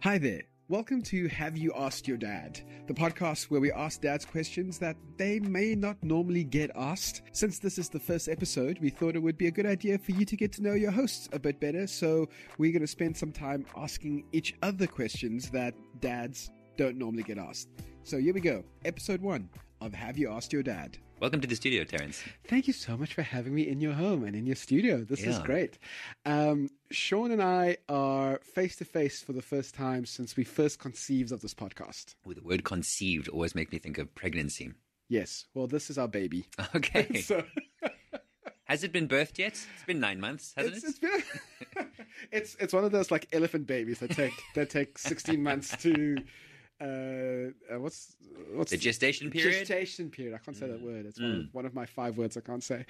Hi there. Welcome to Have You Asked Your Dad, the podcast where we ask dads questions that they may not normally get asked. Since this is the first episode, we thought it would be a good idea for you to get to know your hosts a bit better, so we're going to spend some time asking each other questions that dads don't normally get asked. So here we go, episode 1 of Have You Asked Your Dad. Welcome to the studio, Terence. Thank you so much for having me in your home and in your studio. This is great. Sean and I are face-to-face for the first time since we first conceived of this podcast. Well, the word conceived always makes me think of pregnancy. Yes. Well, this is our baby. Okay. So, has it been birthed yet? It's been 9 months, hasn't it? It's been, it's one of those like elephant babies that take 16 months to... what's the gestation period? Gestation period. I can't say that word. It's one of my 5 words I can't say.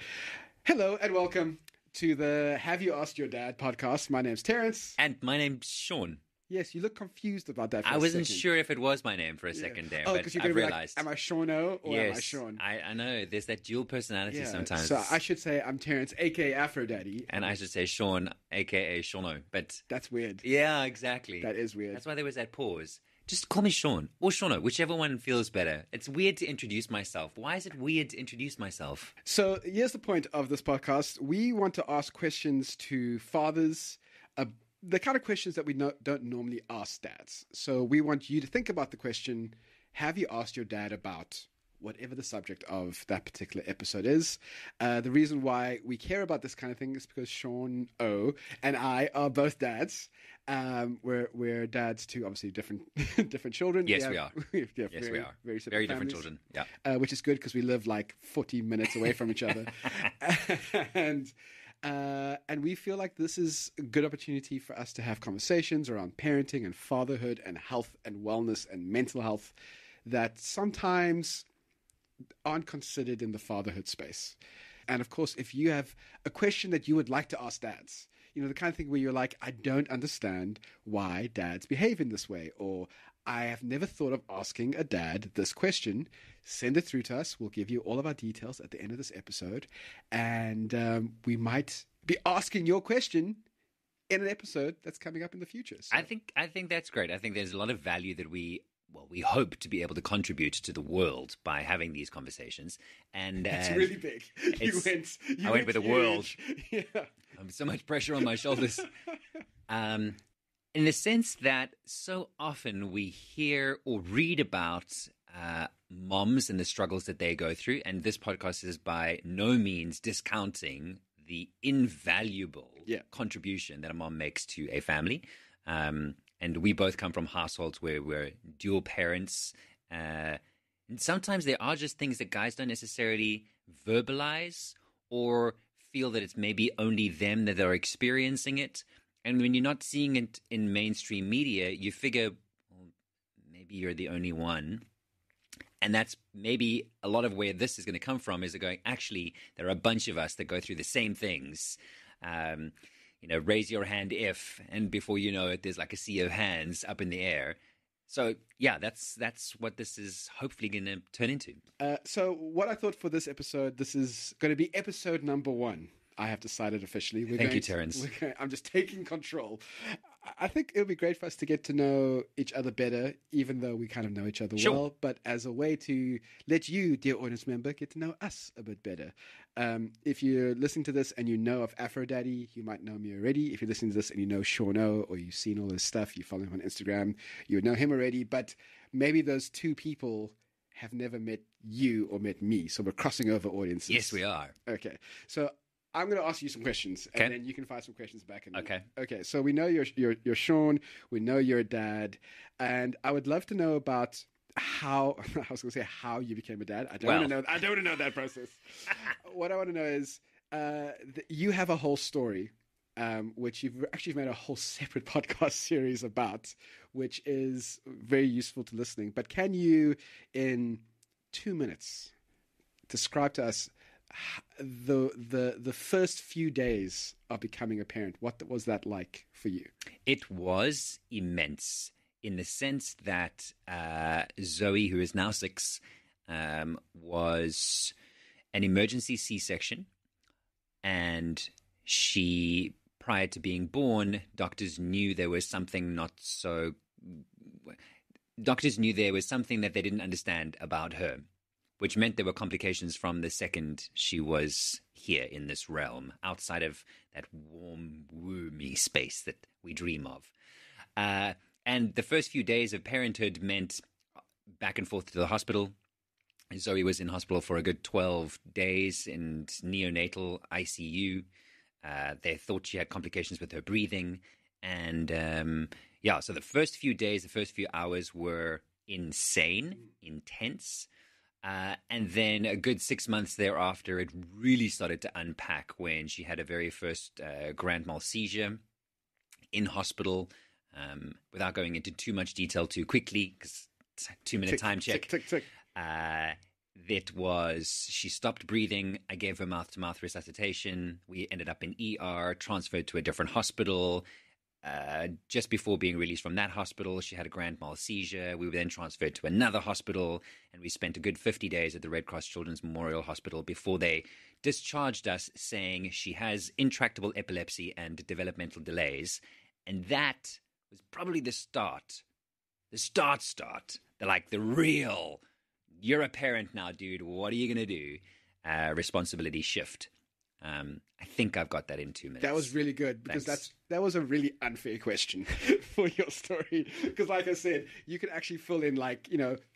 Hello and welcome to the Have You Asked Your Dad podcast. My name's Terence. And my name's Sean. Yes, you look confused about that for I a wasn't second. sure if it was my name for a second there, Oh, but you're I gonna realized. Be like, am I Sean-O or yes, am I Sean? I know. There's that dual personality sometimes. So I should say I'm Terence, a.k.a. Afro Daddy. And I should say Sean, a.k.a. Sean-O. But that's weird. Yeah, exactly. That is weird. That's why there was that pause. Just call me Sean or Sean-O, whichever one feels better. It's weird to introduce myself. Why is it weird to introduce myself? So here's the point of this podcast. We want to ask questions to fathers, the kind of questions that we don't normally ask dads. So we want you to think about the question, have you asked your dad about whatever the subject of that particular episode is? The reason why we care about this kind of thing is because Sean O and I are both dads. We're dads to obviously different children. Yes, we are. Yes, we are. Very different children. Yeah, which is good because we live like 40 minutes away from each other, and we feel like this is a good opportunity for us to have conversations around parenting and fatherhood and health and wellness and mental health that sometimes aren't considered in the fatherhood space. And of course, if you have a question that you would like to ask dads, you know, the kind of thing where you're like, I don't understand why dads behave in this way, or I have never thought of asking a dad this question, send it through to us. We'll give you all of our details at the end of this episode. And we might be asking your question in an episode that's coming up in the future. So. I think that's great. I think there's a lot of value that we hope to be able to contribute to the world by having these conversations. And it's really big. I went with the world. Yeah. So much pressure on my shoulders. In the sense that so often we hear or read about moms and the struggles that they go through. And this podcast is by no means discounting the invaluable contribution that a mom makes to a family. And we both come from households where we're dual parents. And sometimes there are just things that guys don't necessarily verbalize or feel that it's maybe only them that are experiencing it. And when you're not seeing it in mainstream media, you figure, well, maybe you're the only one. And that's maybe a lot of where this is going to come from, is going, actually, there are a bunch of us that go through the same things. Raise your hand if, and before you know it, there's like a sea of hands up in the air. So, yeah, that's what this is hopefully going to turn into. So what I thought for this episode, this is going to be episode number 1. I have decided officially. Thank you, Terence. I'm just taking control. I think it would be great for us to get to know each other better, even though we kind of know each other well, but as a way to let you, dear audience member, get to know us a bit better. If you're listening to this and you know of Afro Daddy, you might know me already. If you're listening to this and you know Sean-O, or you've seen all this stuff, you follow him on Instagram, you would know him already, but maybe those two people have never met you or met me, so we're crossing over audiences. Yes, we are. Okay, so I'm going to ask you some questions, and then you can fire some questions back. Okay. So we know you're Sean. We know you're a dad, and I would love to know about how. I was going to say how you became a dad. I don't want to know. I don't want to know that process. What I want to know is you have a whole story, which you've actually made a whole separate podcast series about, which is very useful to listening. But can you, in 2 minutes, describe to us the first few days of becoming a parent? What was that like for you? It was immense in the sense that Zoe, who is now 6, was an emergency C-section, and she, prior to being born, doctors knew there was something not so doctors knew there was something that they didn't understand about her, which meant there were complications from the second she was here in this realm, outside of that warm, womby space that we dream of. And the first few days of parenthood meant back and forth to the hospital. Zoe was in hospital for a good 12 days in neonatal ICU. They thought she had complications with her breathing. And so the first few days, the first few hours were insane, intense. And then a good 6 months thereafter, it really started to unpack when she had a very first grand mal seizure in hospital. Without going into too much detail too quickly, because 2-minute time check. She stopped breathing. I gave her mouth-to-mouth resuscitation. We ended up in ER, transferred to a different hospital. Just before being released from that hospital, she had a grand mal seizure. We were then transferred to another hospital, and we spent a good 50 days at the Red Cross Children's Memorial Hospital before they discharged us, saying she has intractable epilepsy and developmental delays. And that was probably the start. The real, you're a parent now, dude. What are you going to do? Responsibility shift. I think I've got that in 2 minutes. That was really good, because that was a really unfair question for your story. Because like I said, you could actually fill in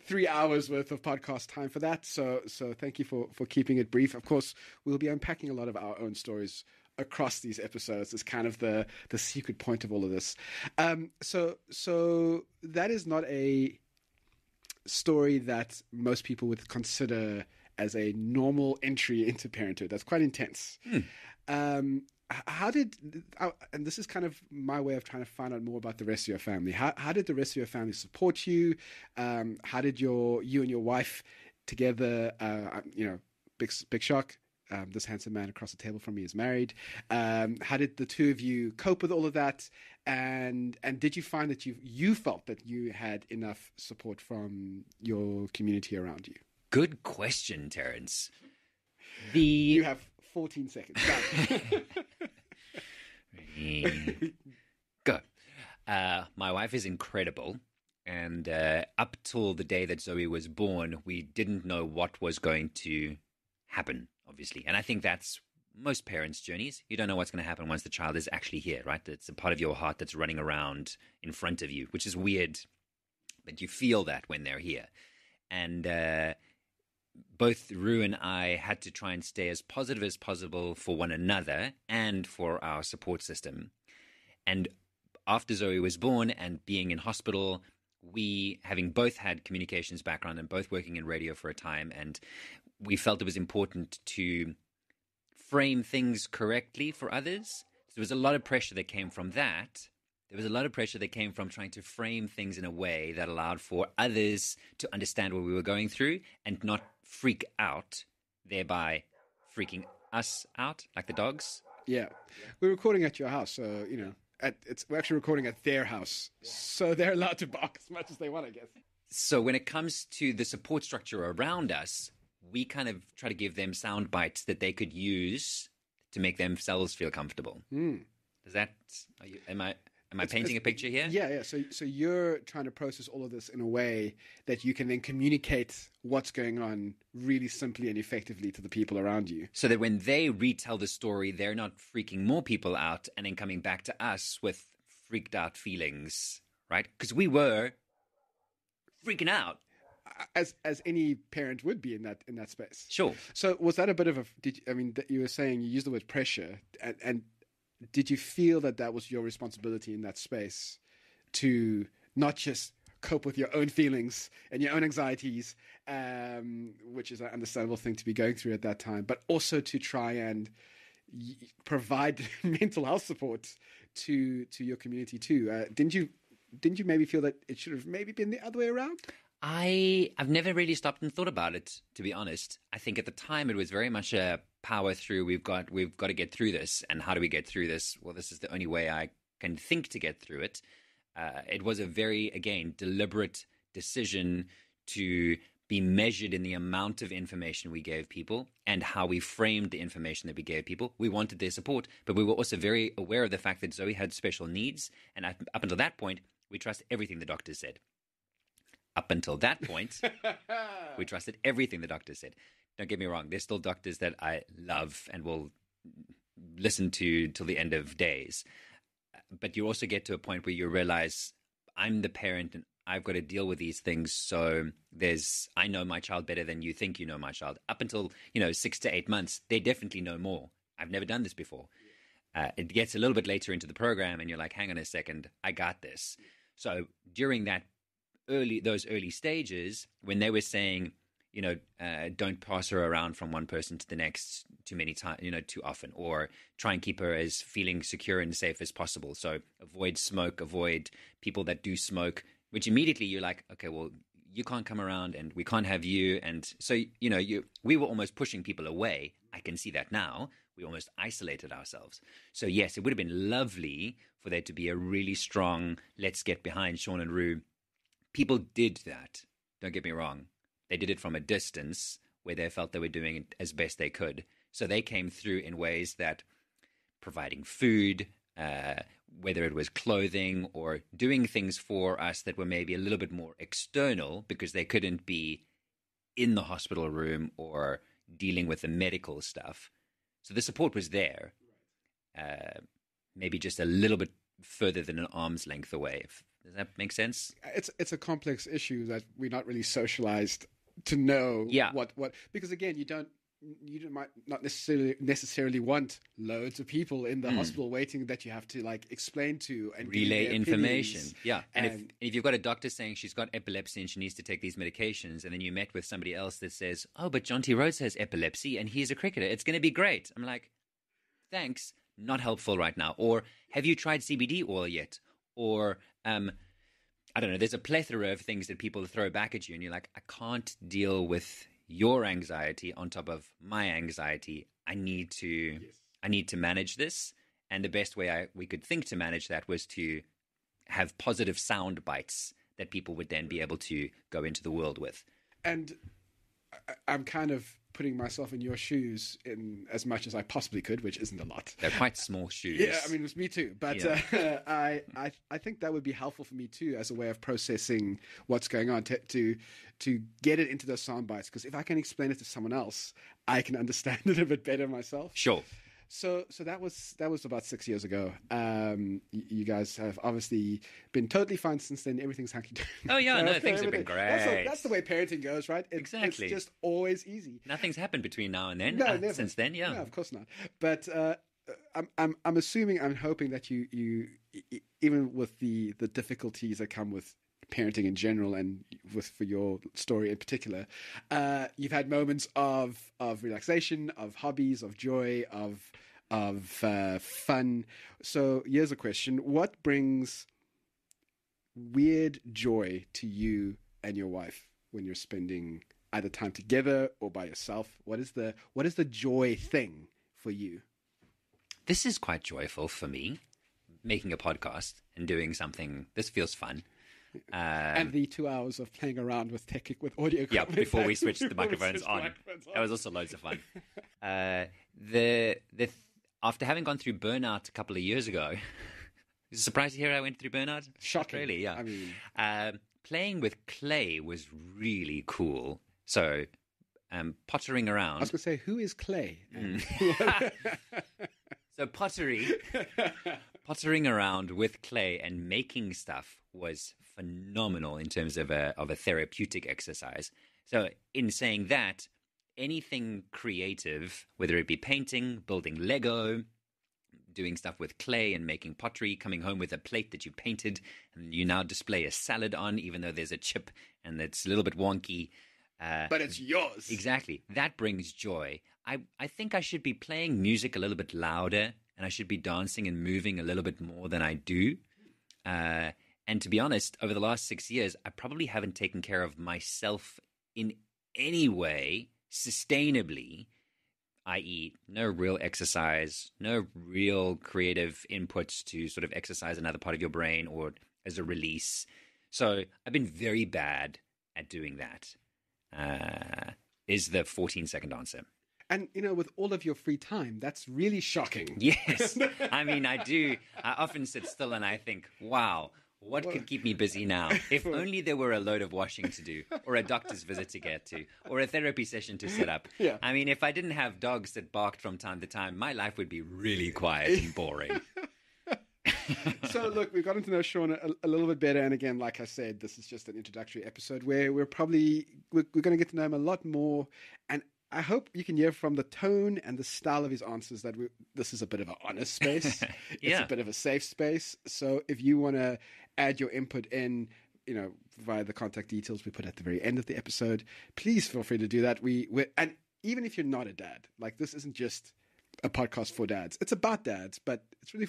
3 hours worth of podcast time for that. So thank you for keeping it brief. Of course, we'll be unpacking a lot of our own stories across these episodes. Is kind of the secret point of all of this. So that is not a story that most people would consider as a normal entry into parenthood. That's quite intense. How did, and this is kind of my way of trying to find out more about the rest of your family. How did the rest of your family support you? How did you and your wife together, big shock, this handsome man across the table from me is married. How did the two of you cope with all of that? And did you find that you felt that you had enough support from your community around you? Good question, Terence. You have 14 seconds. Go. My wife is incredible. And up till the day that Zoe was born, we didn't know what was going to happen, obviously. And I think that's most parents' journeys. You don't know what's going to happen once the child is actually here, right? It's a part of your heart that's running around in front of you, which is weird. But you feel that when they're here. And both Rue and I had to try and stay as positive as possible for one another and for our support system. And after Zoe was born and being in hospital, we, having both had communications background and both working in radio for a time, and we felt it was important to frame things correctly for others. So there was a lot of pressure that came from that. There was a lot of pressure that came from trying to frame things in a way that allowed for others to understand what we were going through and not freak out, thereby freaking us out, like the dogs. Yeah. We're recording at your house, so, we're actually recording at their house. So they're allowed to bark as much as they want, I guess. So when it comes to the support structure around us, we kind of try to give them sound bites that they could use to make themselves feel comfortable. Does that... Am I painting a picture here? Yeah. So you're trying to process all of this in a way that you can then communicate what's going on really simply and effectively to the people around you. So that when they retell the story, they're not freaking more people out and then coming back to us with freaked out feelings, right? Because we were freaking out. As any parent would be in that space. Sure. So was that a bit of you were saying you used the word pressure and did you feel that was your responsibility in that space to not just cope with your own feelings and your own anxieties, which is an understandable thing to be going through at that time, but also to try and provide mental health support to your community too? Didn't you maybe feel that it should have maybe been the other way around? I've never really stopped and thought about it, to be honest. I think at the time it was very much a power through. We've got to get through this. And how do we get through this? Well, this is the only way I can think to get through it. It was a very, again, deliberate decision to be measured in the amount of information we gave people and how we framed the information that we gave people. We wanted their support, but we were also very aware of the fact that Zoe had special needs. And up until that point, We trust everything the doctor said. Up until that point, we trusted everything the doctor said. Don't get me wrong. There's still doctors that I love and will listen to till the end of days. But you also get to a point where you realize I'm the parent and I've got to deal with these things. So I know my child better than you think you know my child. Up until, 6 to 8 months, they definitely know more. I've never done this before. It gets a little bit later into the program and you're like, hang on a second, I got this. So during those early stages, when they were saying, don't pass her around from one person to the next too many times, too often, or try and keep her as feeling secure and safe as possible. So avoid smoke, avoid people that do smoke, which immediately you're like, okay, well, you can't come around and we can't have you. And so, we were almost pushing people away. I can see that now. We almost isolated ourselves. So yes, it would have been lovely for there to be a really strong, let's get behind Sean and Rue. People did that. Don't get me wrong. They did it from a distance where they felt they were doing it as best they could. So they came through in ways that providing food, whether it was clothing or doing things for us that were maybe a little bit more external because they couldn't be in the hospital room or dealing with the medical stuff. So the support was there, maybe just a little bit further than an arm's length away. Does that make sense? It's a complex issue that we're not really socialized to know what because again you might not necessarily want loads of people in the hospital waiting that you have to explain to and relay information. Yeah. And if you've got a doctor saying she's got epilepsy and she needs to take these medications, and then you met with somebody else that says, oh, but Jonty Rhodes has epilepsy and he's a cricketer, it's going to be great. I'm like, thanks, not helpful right now. Or have you tried CBD oil yet? Or I don't know, there's a plethora of things that people throw back at you and you're like, I can't deal with your anxiety on top of my anxiety. I need to manage this. And the best way we could think to manage that was to have positive sound bites that people would then be able to go into the world with. And I'm kind of putting myself in your shoes in as much as I possibly could, which isn't a lot. They're quite small shoes. Yeah, I mean, it was me too. But I think that would be helpful for me too as a way of processing what's going on, to get it into those sound bites. Because if I can explain it to someone else, I can understand it a bit better myself. Sure. So that was about 6 years ago. You guys have obviously been totally fine since then. Everything's hunky-dory. Oh yeah, no, things have been great. That's the way parenting goes, right? Exactly. It's just always easy. Nothing's happened between now and then. No, never. Since then, yeah. No, of course not. But I'm hoping that you even with the difficulties that come with parenting in general and for your story in particular, you've had moments of relaxation, of hobbies, of joy, of fun. So here's a question: what brings weird joy to you and your wife when you're spending either time together or by yourself? What is the joy thing for you? This is quite joyful for me, making a podcast and doing something. This feels fun. And the 2 hours of playing around with audio. Yeah, before we switched the microphones on. That was also loads of fun. After having gone through burnout a couple of years ago, surprised to hear I went through burnout? Shocking. Really, yeah. I mean, playing with clay was really cool. So, pottering around. I was going to say, who is Clay? So pottering around with clay and making stuff was phenomenal in terms of a therapeutic exercise. So in saying that, anything creative, whether it be painting, building Lego, doing stuff with clay and making pottery, coming home with a plate that you painted and you now display a salad on, even though there's a chip and it's a little bit wonky. But it's yours. Exactly. That brings joy. I think I should be playing music a little bit louder and I should be dancing and moving a little bit more than I do. And to be honest, over the last 6 years, I probably haven't taken care of myself in any way sustainably, i.e. no real exercise, no real creative inputs to sort of exercise another part of your brain or as a release. So I've been very bad at doing that. Is the 14-second answer. And, with all of your free time, that's really shocking. Yes. I mean, I do. I often sit still and I think, wow, What could keep me busy now? If only there were a load of washing to do, or a doctor's visit to get to, or a therapy session to set up. Yeah. I mean, if I didn't have dogs that barked from time to time, my life would be really quiet and boring. So, look, we've gotten to know Sean a little bit better. And again, like I said, this is just an introductory episode where we're going to get to know him a lot more. And I hope you can hear from the tone and the style of his answers that this is a bit of an honest space. It's a bit of a safe space. So if you want to add your input in, via the contact details we put at the very end of the episode, please feel free to do that. And even if you're not a dad, like this isn't just a podcast for dads. It's about dads, but it's really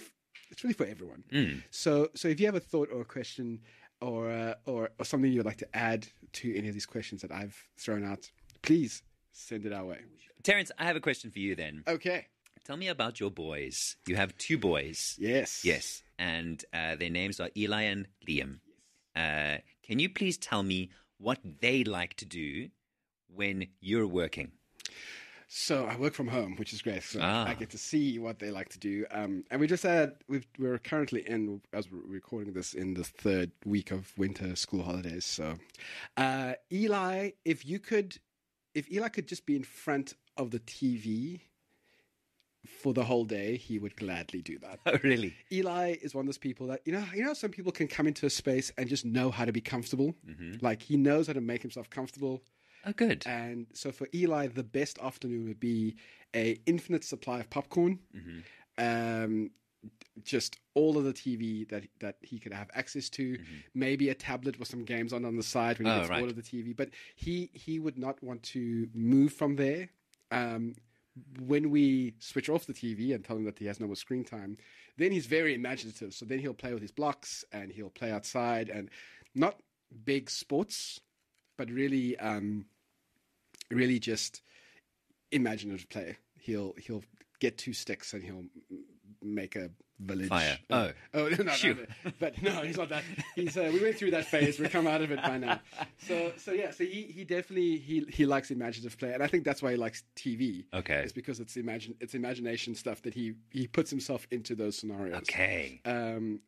for everyone. So if you have a thought or a question or something you'd like to add to any of these questions that I've thrown out, please send it our way. Terence, I have a question for you then. Okay. Tell me about your boys. You have 2 boys. Yes. And their names are Eli and Liam. Can you please tell me what they like to do when you're working? So I work from home, which is great. So I get to see what they like to do. And we're currently as we're recording this, in the 3rd week of winter school holidays. So Eli, if Eli could just be in front of the TV for the whole day, he would gladly do that. Oh, really? Eli is one of those people that, some people can come into a space and just know how to be comfortable. Mm-hmm. Like he knows how to make himself comfortable. Oh, good. And so for Eli, the best afternoon would be a infinite supply of popcorn. Mm-hmm. Just all of the TV that he could have access to, maybe a tablet with some games on the side when he gets bored of the TV. But he would not want to move from there. When we switch off the TV and tell him that he has no more screen time, then he's very imaginative. So then he'll play with his blocks and he'll play outside, and not big sports, but really just imaginative play. He'll get 2 sticks and he'll make a village. Fire. No, but no, he's not that. He's we went through that phase. We've come out of it by now. So he definitely he likes imaginative play, and I think that's why he likes TV. Okay, it's because it's imagination stuff that he puts himself into those scenarios. Okay.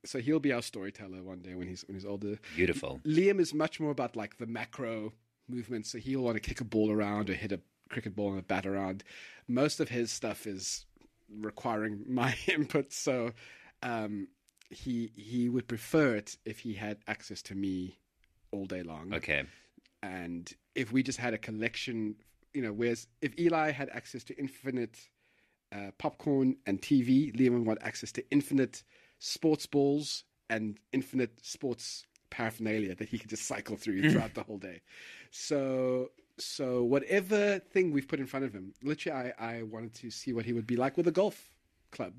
So he'll be our storyteller one day when he's older. Beautiful. Liam is much more about like the macro movements. So he'll want to kick a ball around or hit a cricket ball and a bat around. Most of his stuff is requiring my input, so he would prefer it if he had access to me all day long. Okay. And if we just had a collection, whereas if Eli had access to infinite popcorn and TV, Liam would want access to infinite sports balls and infinite sports paraphernalia that he could just cycle throughout the whole day. So whatever thing we've put in front of him, literally, I wanted to see what he would be like with a golf club.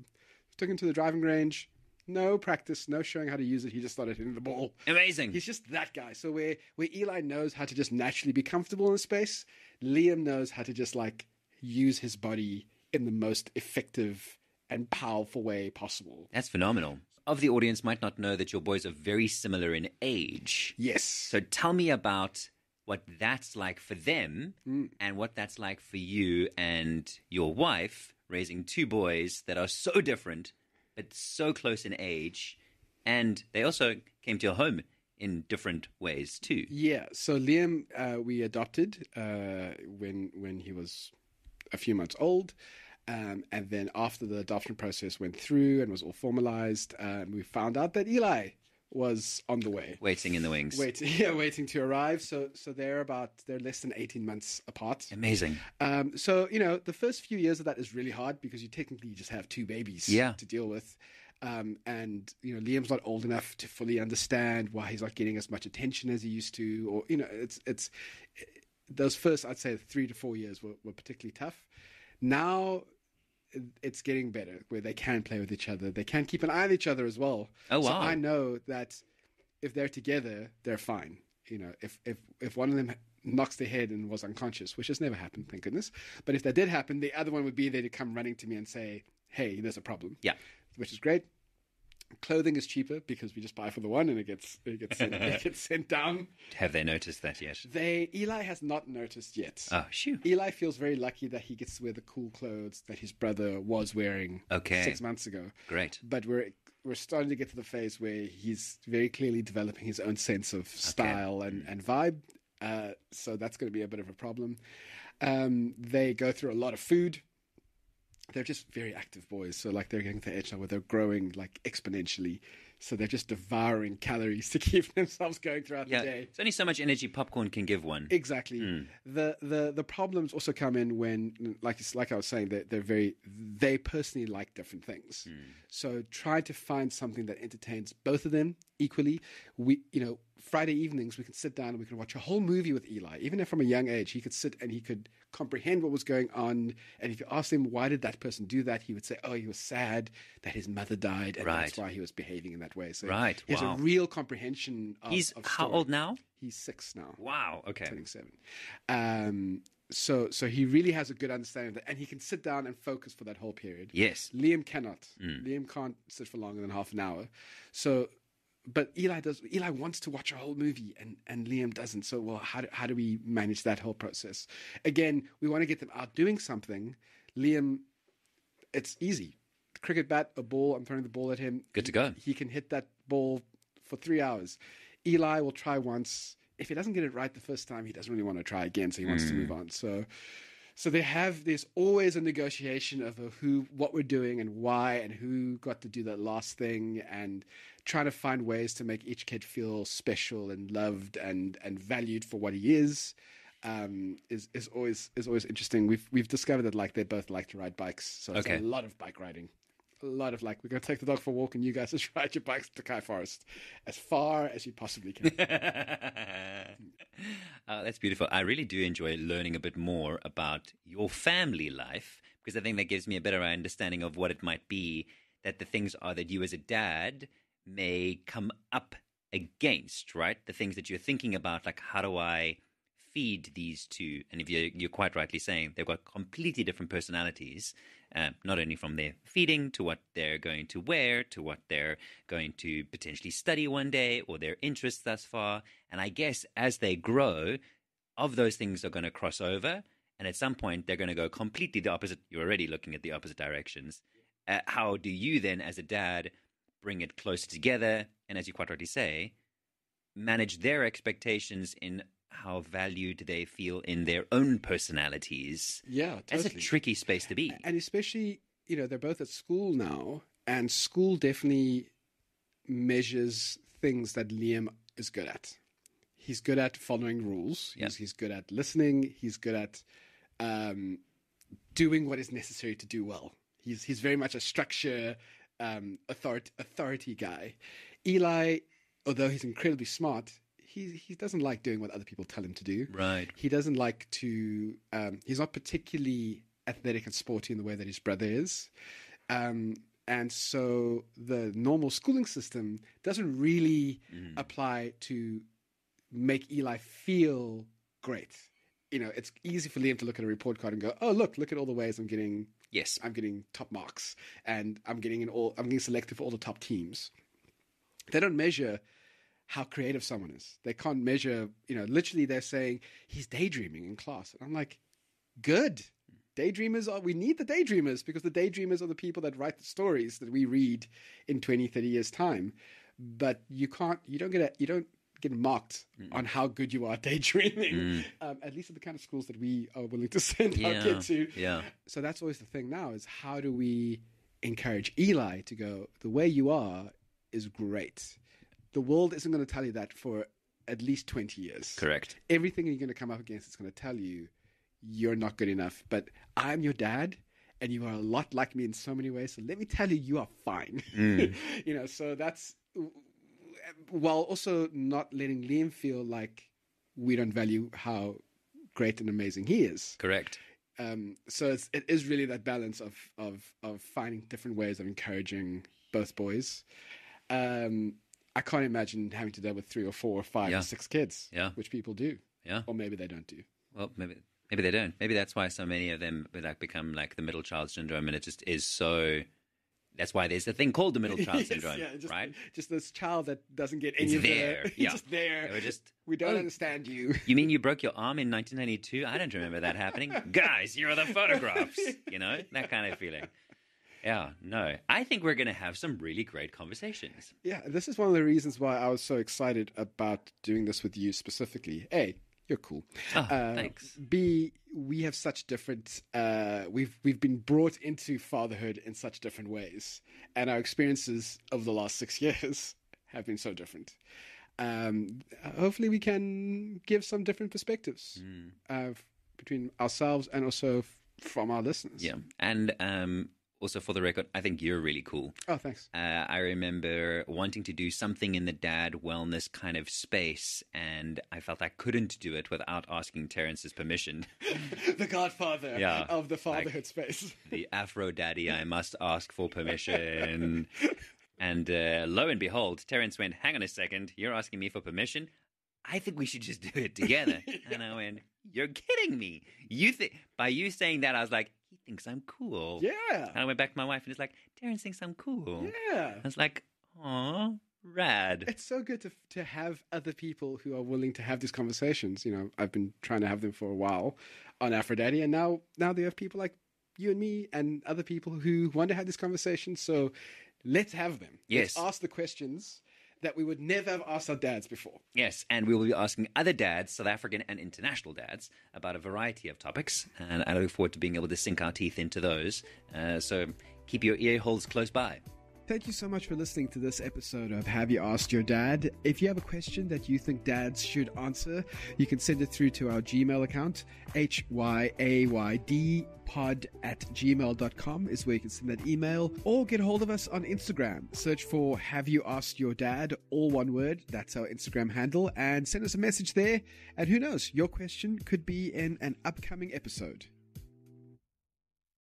Took him to the driving range. No practice, no showing how to use it. He just started hitting the ball. Amazing. He's just that guy. So where Eli knows how to just naturally be comfortable in space, Liam knows how to just like use his body in the most effective and powerful way possible. That's phenomenal. Of the audience might not know that your boys are very similar in age. Yes. So tell me about what that's like for them and what that's like for you and your wife raising 2 boys that are so different but so close in age, and they also came to your home in different ways too. Yeah, so Liam we adopted when he was a few months old, and then after the adoption process went through and was all formalized, we found out that Eli was on the way. Waiting in the wings. Waiting to arrive. So they're less than 18 months apart. Amazing. So, the first few years of that is really hard because you technically just have 2 babies to deal with. And, Liam's not old enough to fully understand why he's not getting as much attention as he used to. Or, it's those first, I'd say 3 to 4 years were particularly tough. Now it's getting better where they can play with each other. They can keep an eye on each other as well. Oh, wow. So I know that if they're together, they're fine. If one of them knocks their head and was unconscious, which has never happened, thank goodness. But if that did happen, the other one would be there to come running to me and say, hey, there's a problem. Yeah. Which is great. Clothing is cheaper because we just buy for the one and it gets sent down. Have they noticed that yet? Eli has not noticed yet. Oh, shoot. Eli feels very lucky that he gets to wear the cool clothes that his brother was wearing 6 months ago. Great. But we're we're starting to get to the phase where he's very clearly developing his own sense of style and vibe. So that's going to be a bit of a problem. They go through a lot of food. They're just very active boys. So like they're getting to the age now where they're growing like exponentially. So they're just devouring calories to keep themselves going throughout the day. It's only so much energy popcorn can give one. Exactly. The problems also come in when, like I was saying, they personally like different things. So try to find something that entertains both of them equally. Friday evenings we can sit down and we can watch a whole movie with Eli. Even if from a young age he could sit and he could comprehend what was going on. And if you asked him why did that person do that, he would say, "Oh, he was sad that his mother died, and that's why he was behaving in that way." So he has a real comprehension of He's of how story. old now? He's 6 now. Wow. Okay. Turning 7. So he really has a good understanding of that, and he can sit down and focus for that whole period. Yes. Liam cannot. Liam can't sit for longer than half an hour. But Eli does. Eli wants to watch a whole movie, and Liam doesn't. So, well, how do we manage that whole process? Again, we want to get them out doing something. Liam, it's easy. Cricket bat, a ball. I'm throwing the ball at him. Good to go. He can hit that ball for 3 hours. Eli will try once. If he doesn't get it right the first time, he doesn't really want to try again. So he wants to move on. So there's always a negotiation of what we're doing and why and who got to do that last thing, and trying to find ways to make each kid feel special and loved and valued for what he is always interesting. We've discovered that like they both like to ride bikes, so it's a lot of bike riding. A lot of like, we're going to take the dog for a walk and you guys just ride your bikes to Kai Forest as far as you possibly can. That's beautiful. I really do enjoy learning a bit more about your family life, because I think that gives me a better understanding of what it might be that the things are that you as a dad may come up against, right? The things that you're thinking about, like how do I feed these two? And if you're quite rightly saying they've got completely different personalities, not only from their feeding to what they're going to wear to what they're going to potentially study one day or their interests thus far. And I guess as they grow, of those things are going to cross over. And at some point, they're going to go completely the opposite. You're already looking at the opposite directions. How do you then, as a dad, bring it closer together? And as you quite rightly say, manage their expectations in how valued they feel in their own personalities. Yeah, totally. That's a tricky space to be. And especially, they're both at school now, and school definitely measures things that Liam is good at. He's good at following rules. Yeah. He's good at listening. He's good at doing what is necessary to do well. He's very much a structure, authority guy. Eli, although he's incredibly smart, he doesn't like doing what other people tell him to do. Right. He doesn't like to. He's not particularly athletic and sporty in the way that his brother is. And so the normal schooling system doesn't really apply to make Eli feel great. It's easy for Liam to look at a report card and go, "Oh, look at all the ways I'm getting. Yes, I'm getting top marks, and I'm getting selected for all the top teams." They don't measure how creative someone is. They can't measure, literally they're saying he's daydreaming in class. And I'm like, good. We need the daydreamers, because the daydreamers are the people that write the stories that we read in 20, 30 years time. But you don't get marked on how good you are daydreaming, at least at the kind of schools that we are willing to send our kids to. Yeah. So that's always the thing now, is how do we encourage Eli to go, the way you are is great. The world isn't going to tell you that for at least 20 years. Correct. Everything you're going to come up against is going to tell you you're not good enough. But I'm your dad, and you are a lot like me in so many ways. So let me tell you, you are fine. So that's, while also not letting Liam feel like we don't value how great and amazing he is. Correct. So it is really that balance of finding different ways of encouraging both boys. I can't imagine having to deal with 3 or 4 or 5 or 6 kids, which people do. Yeah. Or maybe they don't do. Well, maybe they don't. Maybe that's why so many of them become like the middle child syndrome, and it just is so. That's why there's a thing called the middle child syndrome, right? Just this child that doesn't get any of there. He's just there. We don't understand you. You mean you broke your arm in 1992? I don't remember that happening. Guys, here are the photographs. That kind of feeling. Yeah, no. I think we're going to have some really great conversations. Yeah, this is one of the reasons why I was so excited about doing this with you specifically. A, you're cool. Oh, thanks. B, we have such different. We've been brought into fatherhood in such different ways, and our experiences over the last 6 years have been so different. Hopefully, we can give some different perspectives between ourselves and also from our listeners. Yeah, and also for the record, I think you're really cool. Oh, thanks. I remember wanting to do something in the dad wellness kind of space, and I felt I couldn't do it without asking Terence's permission. The godfather of the fatherhood space. The Afro daddy, I must ask for permission. And lo and behold, Terence went, hang on a second, you're asking me for permission? I think we should just do it together. And I went, you're kidding me. By you saying that, I was like, he thinks I'm cool. Yeah. And I went back to my wife and it's like, Terence thinks I'm cool. Yeah. I was like, aw, rad. It's so good to have other people who are willing to have these conversations. You know, I've been trying to have them for a while on Aphrodite, and now they have people like you and me and other people who want to have this conversation. So let's have them. Yes. Let's ask the questions that we would never have asked our dads before. Yes, and we will be asking other dads, South African and international dads, about a variety of topics, and I look forward to being able to sink our teeth into those. So keep your ear holes close by. Thank you so much for listening to this episode of Have You Asked Your Dad? If you have a question that you think dads should answer, you can send it through to our Gmail account. hyaydpod@gmail.com is where you can send that email, or get a hold of us on Instagram. Search for Have You Asked Your Dad, all one word. That's our Instagram handle, and send us a message there. And who knows, your question could be in an upcoming episode.